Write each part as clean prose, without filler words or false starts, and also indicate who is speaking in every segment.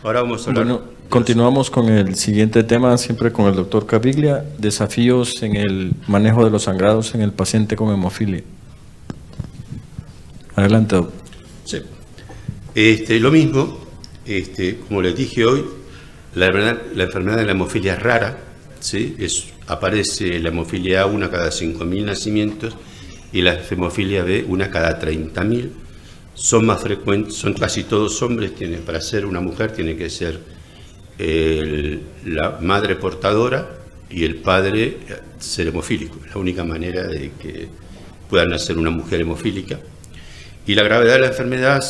Speaker 1: Ahora vamos a hablar.
Speaker 2: Bueno, continuamos con el siguiente tema, siempre con el doctor Caviglia, desafíos en el manejo de los sangrados en el paciente con hemofilia. Adelante, doctor.
Speaker 1: Sí. Lo mismo, como les dije hoy, la enfermedad de la hemofilia es rara, ¿sí? Aparece la hemofilia A una cada 5.000 nacimientos y la hemofilia B una cada 30.000. Son más frecuentes, son casi todos hombres. Para ser una mujer tiene que ser la madre portadora y el padre ser hemofílico. Es la única manera de que pueda nacer una mujer hemofílica. Y la gravedad de la enfermedad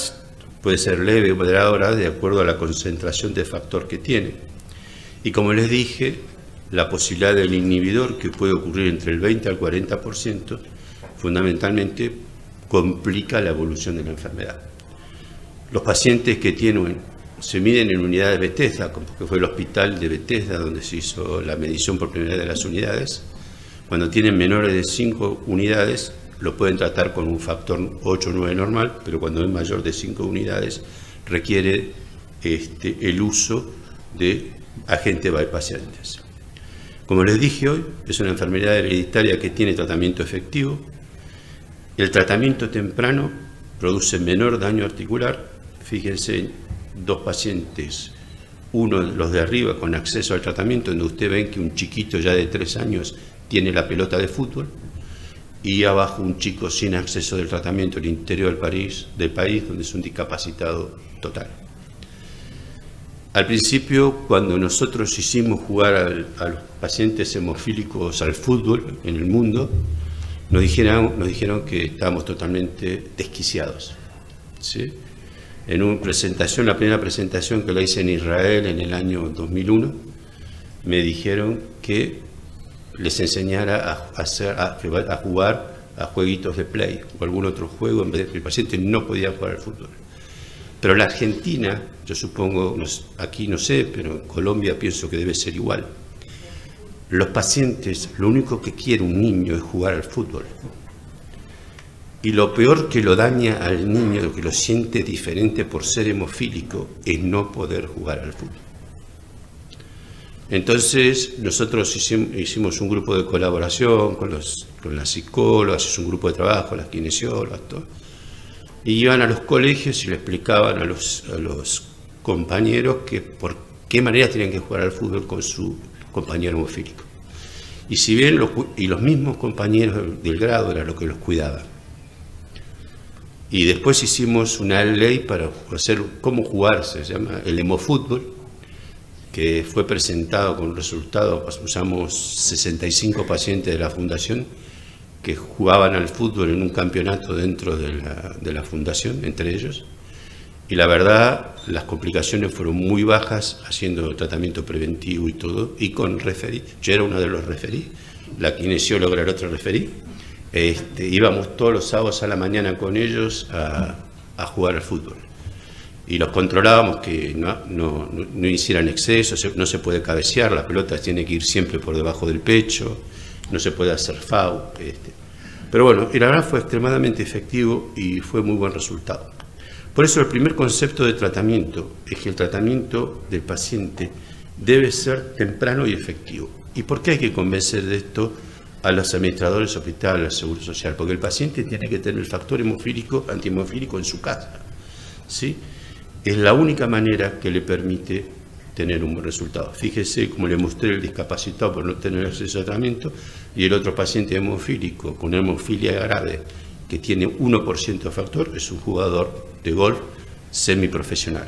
Speaker 1: puede ser leve o moderada de acuerdo a la concentración de factor que tiene. Y como les dije, la posibilidad del inhibidor, que puede ocurrir entre el 20 al 40%, fundamentalmente complica la evolución de la enfermedad. Los pacientes que se miden en unidades Bethesda, porque fue el hospital de Bethesda donde se hizo la medición por primera vez de las unidades, cuando tienen menores de 5 unidades, lo pueden tratar con un factor 8 o 9 normal, pero cuando es mayor de 5 unidades, requiere el uso de agentes bypassantes. Como les dije hoy, es una enfermedad hereditaria que tiene tratamiento efectivo. El tratamiento temprano produce menor daño articular. Fíjense, dos pacientes, uno de los de arriba con acceso al tratamiento, donde ustedes ven que un chiquito ya de 3 años tiene la pelota de fútbol, y abajo un chico sin acceso del tratamiento en el interior del país, donde es un discapacitado total. Al principio, cuando nosotros hicimos jugar a los pacientes hemofílicos al fútbol en el mundo, nos dijeron que estábamos totalmente desquiciados, ¿sí? En la primera presentación que la hice en Israel en el año 2001, me dijeron que les enseñara a jugar a jueguitos de play o algún otro juego, en vez de que el paciente no podía jugar al fútbol. Pero en la Argentina, yo supongo, aquí no sé, pero en Colombia pienso que debe ser igual. Los pacientes, lo único que quiere un niño es jugar al fútbol. Y lo peor que lo daña al niño, lo que lo siente diferente por ser hemofílico, es no poder jugar al fútbol. Entonces, nosotros hicimos un grupo de colaboración con las psicólogas, un grupo de trabajo, las kinesiólogas, todo. Y iban a los colegios y le explicaban a los compañeros que por qué manera tenían que jugar al fútbol con su compañero hemofílico. Y si bien los mismos compañeros del grado eran los que los cuidaban. Y después hicimos una ley para hacer cómo jugar, se llama el hemofútbol, que fue presentado con resultados. Usamos 65 pacientes de la fundación que jugaban al fútbol en un campeonato dentro de la fundación, entre ellos. Y la verdad, las complicaciones fueron muy bajas, haciendo tratamiento preventivo y todo, y con referí. Yo era uno de los referí, la kinesióloga era el otro referí. Íbamos todos los sábados a la mañana con ellos a jugar al fútbol. Y los controlábamos que no hicieran excesos, no se puede cabecear, la pelota tiene que ir siempre por debajo del pecho, no se puede hacer foul. Pero bueno, y la verdad fue extremadamente efectivo y fue muy buen resultado. Por eso el primer concepto de tratamiento es que el tratamiento del paciente debe ser temprano y efectivo. ¿Y por qué hay que convencer de esto a los administradores hospitales, al Seguro Social? Porque el paciente tiene que tener el factor hemofílico, antihemofílico en su casa, ¿sí? Es la única manera que le permite tener un buen resultado. Fíjese, como le mostré, el discapacitado por no tener acceso a tratamiento y el otro paciente hemofílico con hemofilia grave que tiene 1% de factor, es un jugador de golf semiprofesional.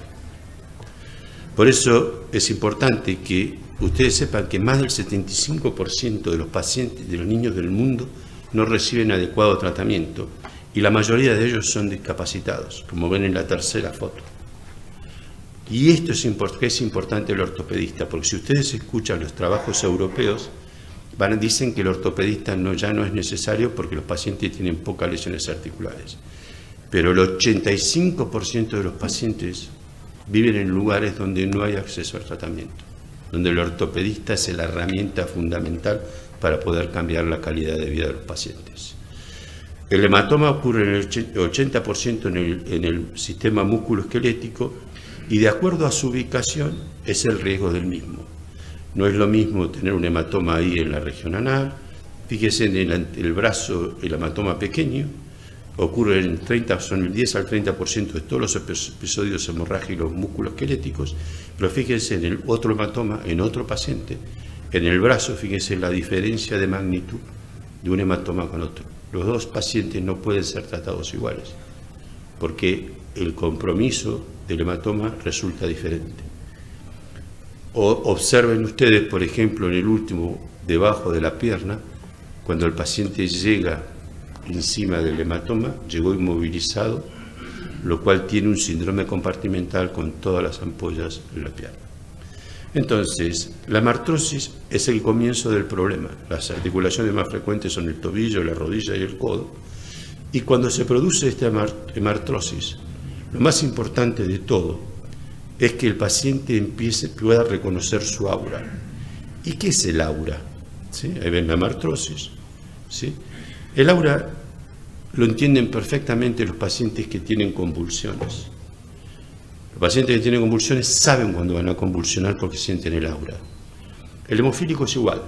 Speaker 1: Por eso es importante que ustedes sepan que más del 75% de los pacientes, de los niños del mundo, no reciben adecuado tratamiento y la mayoría de ellos son discapacitados, como ven en la tercera foto. Y esto es importante el ortopedista, porque si ustedes escuchan los trabajos europeos, dicen que el ortopedista ya no es necesario porque los pacientes tienen pocas lesiones articulares. Pero el 85% de los pacientes viven en lugares donde no hay acceso al tratamiento, donde el ortopedista es la herramienta fundamental para poder cambiar la calidad de vida de los pacientes. El hematoma ocurre en el 80% en el sistema musculoesquelético y de acuerdo a su ubicación es el riesgo del mismo. No es lo mismo tener un hematoma ahí en la región anal. Fíjese en el brazo, el hematoma pequeño, ocurre en son el 10 al 30% de todos los episodios hemorrágicos musculoesqueléticos, pero fíjense en el otro hematoma, en otro paciente, en el brazo, fíjense la diferencia de magnitud de un hematoma con otro. Los dos pacientes no pueden ser tratados iguales, porque el compromiso del hematoma resulta diferente. O observen ustedes, por ejemplo, en el último, debajo de la pierna, cuando el paciente llega encima del hematoma, llegó inmovilizado, lo cual tiene un síndrome compartimental con todas las ampollas en la pierna. Entonces, la hemartrosis es el comienzo del problema. Las articulaciones más frecuentes son el tobillo, la rodilla y el codo. Y cuando se produce esta hemartrosis, lo más importante de todo es que el paciente pueda reconocer su aura. ¿Y qué es el aura? ¿Sí? Ahí ven la hemartrosis. ¿Sí? El aura lo entienden perfectamente los pacientes que tienen convulsiones. Los pacientes que tienen convulsiones saben cuando van a convulsionar porque sienten el aura. El hemofílico es igual.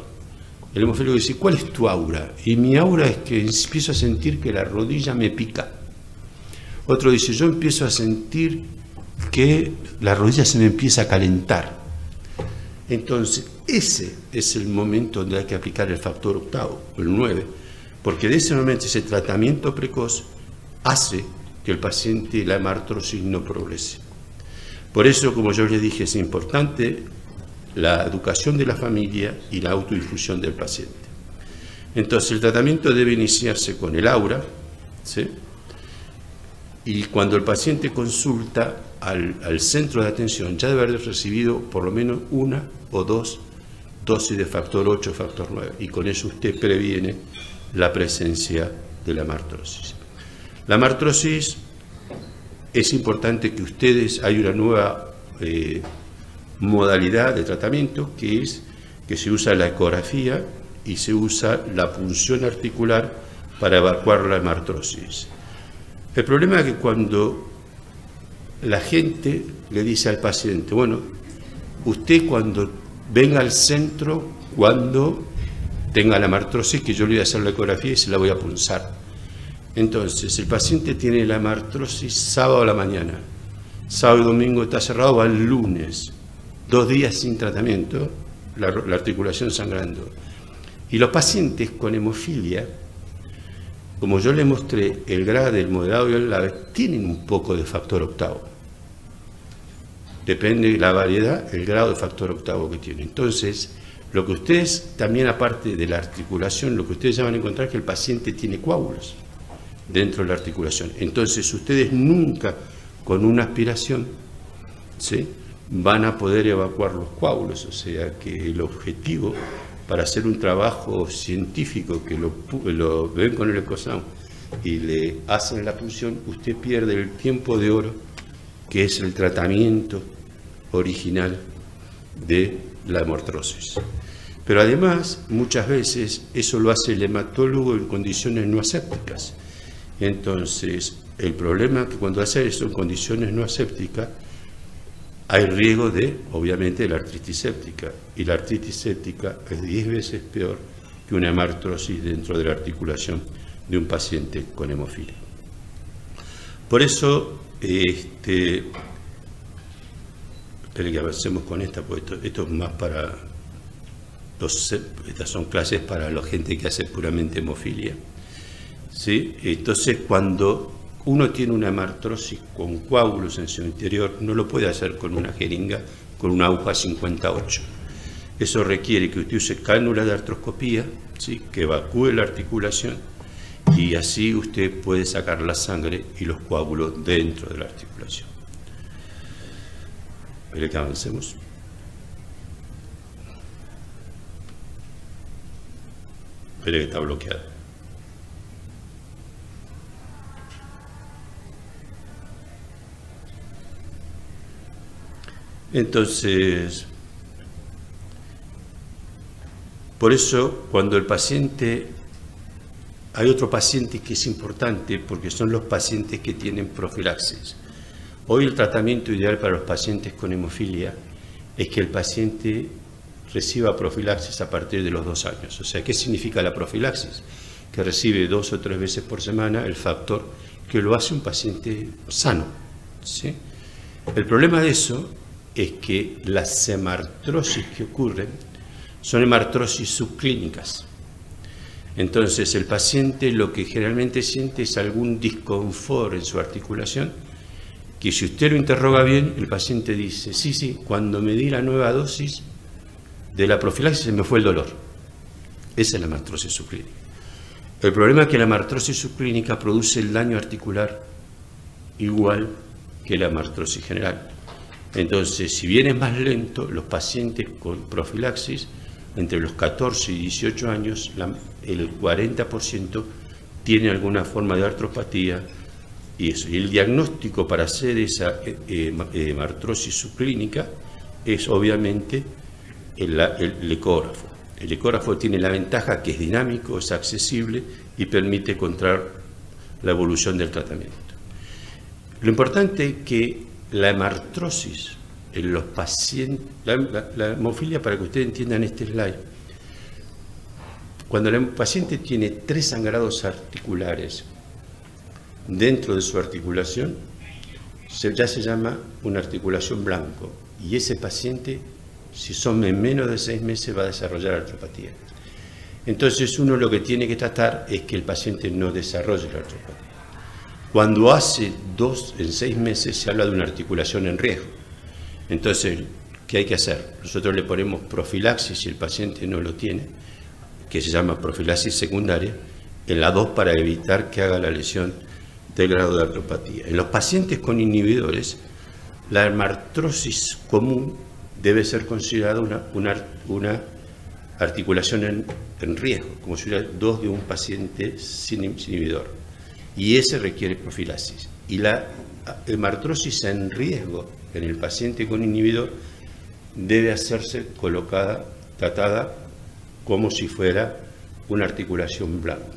Speaker 1: El hemofílico dice, ¿cuál es tu aura? Y mi aura es que empiezo a sentir que la rodilla me pica. Otro dice, yo empiezo a sentir que la rodilla se me empieza a calentar. Entonces, ese es el momento donde hay que aplicar el factor octavo, el 9, porque de ese momento, ese tratamiento precoz hace que el paciente, la hemartrosis, no progrese. Por eso, como yo les dije, es importante la educación de la familia y la autodifusión del paciente. Entonces, el tratamiento debe iniciarse con el aura, ¿sí? Y cuando el paciente consulta al centro de atención, ya debe haber recibido por lo menos 1 o 2 dosis de factor 8 o factor 9, y con eso usted previene la presencia de la hemartrosis. La hemartrosis, es importante que ustedes, hay una nueva modalidad de tratamiento, que es que se usa la ecografía y se usa la punción articular para evacuar la hemartrosis. El problema es que cuando la gente le dice al paciente, bueno, usted cuando venga al centro, cuando tenga la hemartrosis, que yo le voy a hacer la ecografía y se la voy a punzar. Entonces, el paciente tiene la hemartrosis sábado a la mañana, sábado y domingo está cerrado, va el lunes, 2 días sin tratamiento, la articulación sangrando. Y los pacientes con hemofilia, como yo les mostré, el grave, el moderado y el leve, tienen un poco de factor octavo. Depende de la variedad, el grado de factor octavo que tiene. Entonces, lo que ustedes, también aparte de la articulación, lo que ustedes ya van a encontrar es que el paciente tiene coágulos dentro de la articulación. Entonces, ustedes nunca con una aspiración, ¿sí?, van a poder evacuar los coágulos. O sea que el objetivo para hacer un trabajo científico que lo ven con el ecosound y le hacen la punción, usted pierde el tiempo de oro, que es el tratamiento original de la hemartrosis. Pero además, muchas veces eso lo hace el hematólogo en condiciones no asépticas. Entonces, el problema es que cuando hace eso en condiciones no asépticas, hay riesgo de, obviamente, la artritis séptica. Y la artritis séptica es 10 veces peor que una hemartrosis dentro de la articulación de un paciente con hemofilia. Por eso, esperen que avancemos con esta, porque esto es más para estas son clases para la gente que hace puramente hemofilia. ¿Sí? Entonces, cuando uno tiene una hemartrosis con coágulos en su interior, no lo puede hacer con una jeringa, con una aguja 58. Eso requiere que usted use cánula de artroscopía, ¿sí?, que evacúe la articulación, y así usted puede sacar la sangre y los coágulos dentro de la articulación. Espere que avancemos. Espere que está bloqueado. Entonces, por eso cuando el paciente, hay otro paciente que es importante porque son los pacientes que tienen profilaxis. Hoy el tratamiento ideal para los pacientes con hemofilia es que el paciente reciba profilaxis a partir de los 2 años. O sea, ¿qué significa la profilaxis? Que recibe 2 o 3 veces por semana el factor que lo hace un paciente sano, ¿sí? El problema de eso es que las hemartrosis que ocurren son hemartrosis subclínicas. Entonces el paciente lo que generalmente siente es algún disconfort en su articulación, que si usted lo interroga bien, el paciente dice, sí, cuando me di la nueva dosis de la profilaxis se me fue el dolor. Esa es la hemartrosis subclínica. El problema es que la hemartrosis subclínica produce el daño articular igual que la hemartrosis general. Entonces, si bien es más lento, los pacientes con profilaxis, entre los 14 y 18 años, el 40% tiene alguna forma de artropatía y eso. Y el diagnóstico para hacer esa hemartrosis subclínica es obviamente el ecógrafo. El ecógrafo tiene la ventaja que es dinámico, es accesible y permite encontrar la evolución del tratamiento. Lo importante es que la hemartrosis en los pacientes, la hemofilia, para que ustedes entiendan este slide, cuando el paciente tiene 3 sangrados articulares dentro de su articulación, ya se llama una articulación blanco, y ese paciente, si son en menos de 6 meses, va a desarrollar artropatía. Entonces uno lo que tiene que tratar es que el paciente no desarrolle la artropatía. Cuando hace 2 en 6 meses se habla de una articulación en riesgo. Entonces, ¿qué hay que hacer? Nosotros le ponemos profilaxis si el paciente no lo tiene, que se llama profilaxis secundaria, en la 2 para evitar que haga la lesión del grado de artropatía. En los pacientes con inhibidores, la hemartrosis común debe ser considerada una articulación en riesgo, como si hubiera 2 de un paciente sin inhibidor. Y ese requiere profilaxis. Y la hemartrosis en riesgo en el paciente con inhibidor debe hacerse tratada como si fuera una articulación blanco.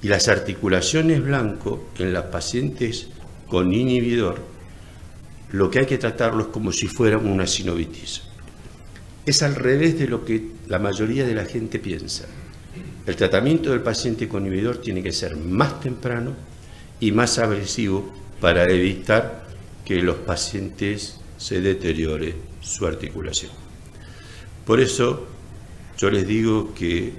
Speaker 1: Y las articulaciones blanco en los pacientes con inhibidor, lo que hay que tratarlo es como si fuera una sinovitis. Es al revés de lo que la mayoría de la gente piensa. El tratamiento del paciente con inhibidor tiene que ser más temprano y más agresivo para evitar que los pacientes se deteriore su articulación. Por eso yo les digo que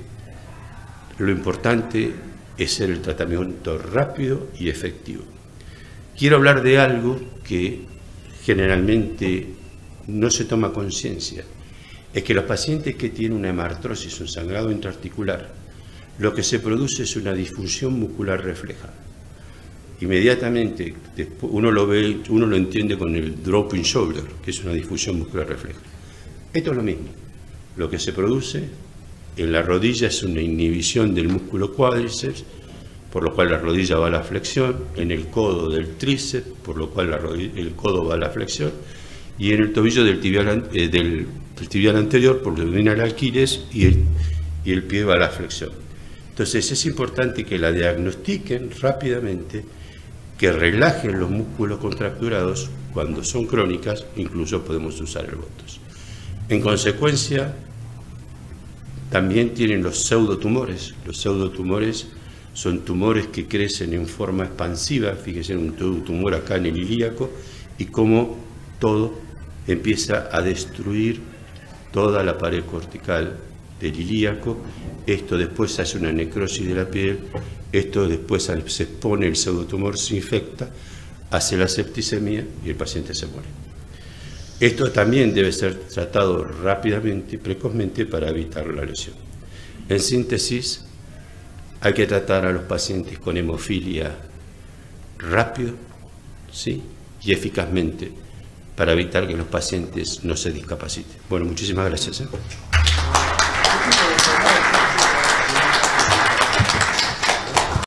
Speaker 1: lo importante es ser el tratamiento rápido y efectivo. Quiero hablar de algo que generalmente no se toma conciencia. Es que los pacientes que tienen una hemartrosis, un sangrado intraarticular, lo que se produce es una disfunción muscular refleja. Inmediatamente uno lo ve, uno lo entiende con el dropping shoulder, que es una disfunción muscular refleja. Esto es lo mismo. Lo que se produce en la rodilla es una inhibición del músculo cuádriceps, por lo cual la rodilla va a la flexión, en el codo del tríceps, por lo cual el codo va a la flexión, y en el tobillo del tibial anterior, por donde viene el Aquiles, y el pie va a la flexión. Entonces es importante que la diagnostiquen rápidamente, que relajen los músculos contracturados. Cuando son crónicas, incluso podemos usar el botox. En consecuencia, también tienen los pseudotumores. Los pseudotumores son tumores que crecen en forma expansiva. Fíjense en un tumor acá en el ilíaco, y cómo todo empieza a destruir toda la pared cortical del ilíaco. Esto después hace una necrosis de la piel, esto después se expone, el pseudotumor se infecta, hace la septicemia y el paciente se muere. Esto también debe ser tratado rápidamente y precozmente para evitar la lesión. En síntesis, hay que tratar a los pacientes con hemofilia rápido, ¿sí?, y eficazmente, para evitar que los pacientes no se discapaciten. Bueno, muchísimas gracias.